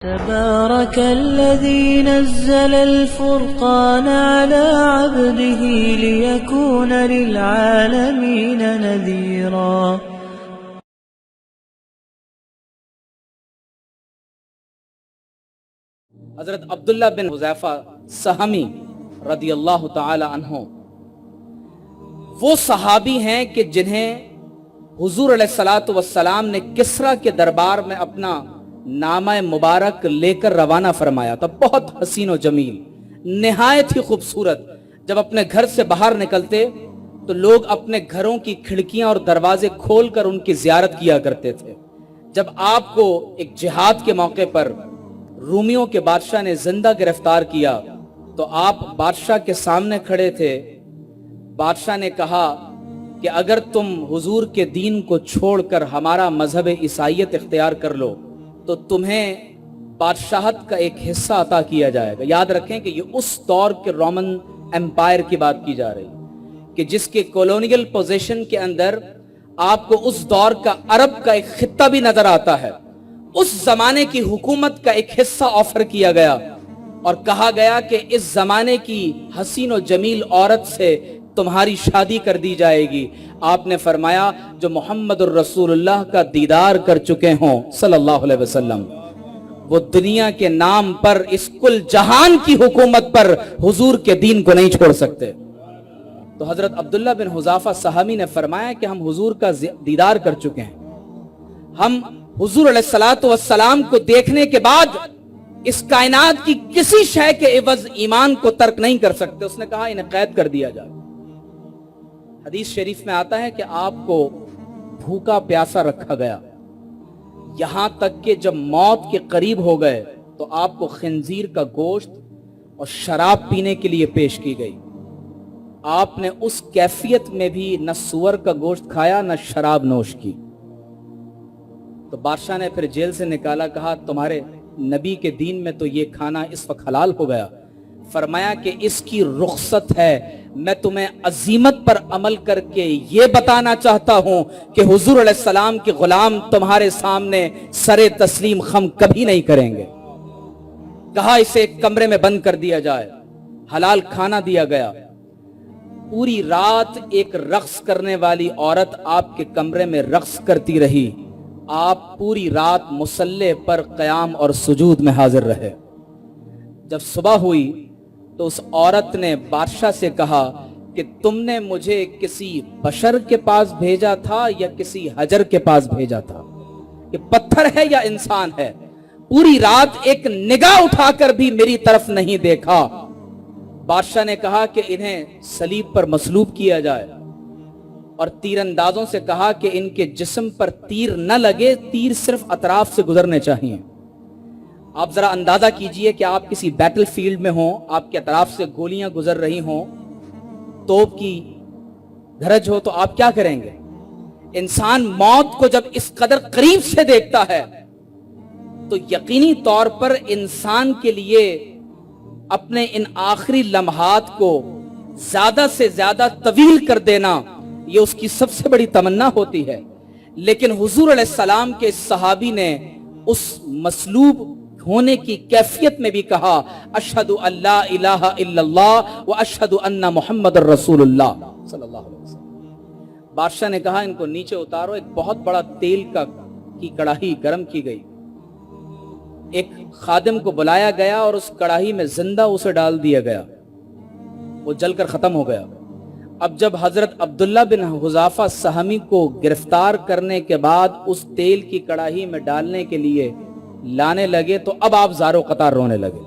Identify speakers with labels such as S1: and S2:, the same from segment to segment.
S1: تبارك الذي نزل الفرقان على عبده ليكون للعالمين نذيرا.
S2: حضرت عبداللہ بن حذیفہ سہمی رضی اللہ تعالی عنہ وہ صحابی ہیں کہ جنہیں حضور علیہ الصلوۃ والسلام نے کسریٰ کے دربار میں اپنا نامہ مبارک لے کر روانہ فرمایا تھا. بہت حسین و جمیل، نہایت ہی خوبصورت. جب اپنے گھر سے باہر نکلتے تو لوگ اپنے گھروں کی کھڑکیاں اور دروازے کھول کر ان کی زیارت کیا کرتے تھے. جب آپ کو ایک جہاد کے موقع پر رومیوں کے بادشاہ نے زندہ گرفتار کیا تو آپ بادشاہ کے سامنے کھڑے تھے. بادشاہ نے کہا کہ اگر تم حضور کے دین کو چھوڑ کر ہمارا مذہب عیسائیت اختیار کر لو تو تمہیں بادشاہت کا ایک حصہ عطا کیا جائے گا. یاد رکھیں کہ یہ اس دور کے رومن امپائر کی بات کی جا رہی کہ جس کے کولونیل پوزیشن کے اندر آپ کو اس دور کا عرب کا ایک خطہ بھی نظر آتا ہے. اس زمانے کی حکومت کا ایک حصہ آفر کیا گیا اور کہا گیا کہ اس زمانے کی حسین و جمیل عورت سے تمہاری شادی کر دی جائے گی. آپ نے فرمایا جو محمد الرسول اللہ کا دیدار کر چکے ہوں صلی اللہ علیہ وسلم وہ دنیا کے نام پر اس کل جہان کی حکومت پر حضور کے دین کو نہیں چھوڑ سکتے. تو حضرت عبداللہ بن حذیفہ سہمی نے فرمایا کہ ہم حضور کا دیدار کر چکے ہیں. ہم حضور علیہ الصلوۃ والسلام کو دیکھنے کے بعد اس کائنات کی کسی شے کے عوض ایمان کو ترک نہیں کر سکتے. اس نے کہا انہیں قید کر دیا جائے. حدیث شریف میں آتا ہے کہ آپ کو بھوکا پیاسا رکھا گیا یہاں تک کہ جب موت کے قریب ہو گئے تو آپ کو خنزیر کا گوشت اور شراب پینے کے لیے پیش کی گئی. آپ نے اس کیفیت میں بھی نہ سور کا گوشت کھایا نہ شراب نوش کی. تو بادشاہ نے پھر جیل سے نکالا. کہا تمہارے نبی کے دین میں تو یہ کھانا اس وقت حلال ہو گیا. فرمایا کہ اس کی رخصت ہے. میں تمہیں عزیمت پر عمل کر کے یہ بتانا چاہتا ہوں کہ حضور علیہ السلام کے غلام تمہارے سامنے سر تسلیم خم کبھی نہیں کریں گے. کہا اسے ایک کمرے میں بند کر دیا جائے. حلال کھانا دیا گیا. پوری رات ایک رقص کرنے والی عورت آپ کے کمرے میں رقص کرتی رہی. آپ پوری رات مصلی پر قیام اور سجود میں حاضر رہے. جب صبح ہوئی تو اس عورت نے بادشاہ سے کہا کہ تم نے مجھے کسی بشر کے پاس بھیجا تھا یا کسی حجر کے پاس بھیجا تھا؟ کہ پتھر ہے یا انسان ہے؟ پوری رات ایک نگاہ اٹھا کر بھی میری طرف نہیں دیکھا. بادشاہ نے کہا کہ انہیں صلیب پر مصلوب کیا جائے اور تیر اندازوں سے کہا کہ ان کے جسم پر تیر نہ لگے، تیر صرف اطراف سے گزرنے چاہیے. آپ ذرا اندازہ کیجئے کہ آپ کسی بیٹل فیلڈ میں ہوں، آپ کے اطراف سے گولیاں گزر رہی ہوں، توپ کی گھرج ہو تو آپ کیا کریں گے؟ انسان موت کو جب اس قدر قریب سے دیکھتا ہے تو یقینی طور پر انسان کے لیے اپنے ان آخری لمحات کو زیادہ سے زیادہ طویل کر دینا یہ اس کی سب سے بڑی تمنا ہوتی ہے. لیکن حضور علیہ السلام کے صحابی نے اس مصلوب ہونے کی کیفیت میں بھی کہا اشہد ان لا الہ الا اللہ و اشہد ان محمد الرسول اللہ صلی اللہ علیہ وسلم. بادشاہ نے کہا ان کو نیچے اتارو. ایک بہت بڑا تیل کی کڑاہی گرم کی گئی. ایک خادم کو بلایا گیا اور اس کڑاہی میں زندہ اسے ڈال دیا گیا. وہ جل کر ختم ہو گیا. اب جب حضرت عبداللہ بن حذیفہ سہمی کو گرفتار کرنے کے بعد اس تیل کی کڑاہی میں ڈالنے کے لیے لانے لگے تو اب آپ زارو قطار رونے لگے.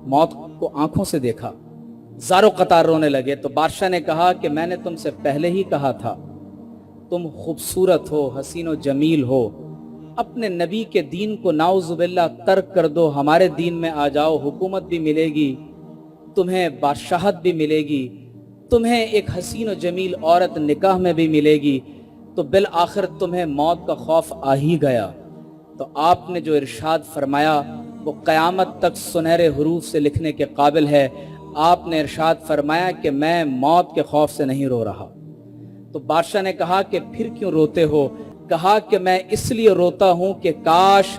S2: موت کو آنکھوں سے دیکھا، زارو قطار رونے لگے. تو بادشاہ نے کہا کہ میں نے تم سے پہلے ہی کہا تھا تم خوبصورت ہو، حسین و جمیل ہو، اپنے نبی کے دین کو نعوذ باللہ ترک کر دو، ہمارے دین میں آ جاؤ، حکومت بھی ملے گی، تمہیں بادشاہت بھی ملے گی، تمہیں ایک حسین و جمیل عورت نکاح میں بھی ملے گی. تو بالآخر تمہیں موت کا خوف آ ہی گیا. تو آپ نے جو ارشاد فرمایا وہ قیامت تک سنہرے حروف سے لکھنے کے قابل ہے. آپ نے ارشاد فرمایا کہ میں موت کے خوف سے نہیں رو رہا. تو بادشاہ نے کہا کہ پھر کیوں روتے ہو؟ کہا کہ میں اس لیے روتا ہوں کہ کاش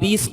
S2: 20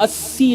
S2: 80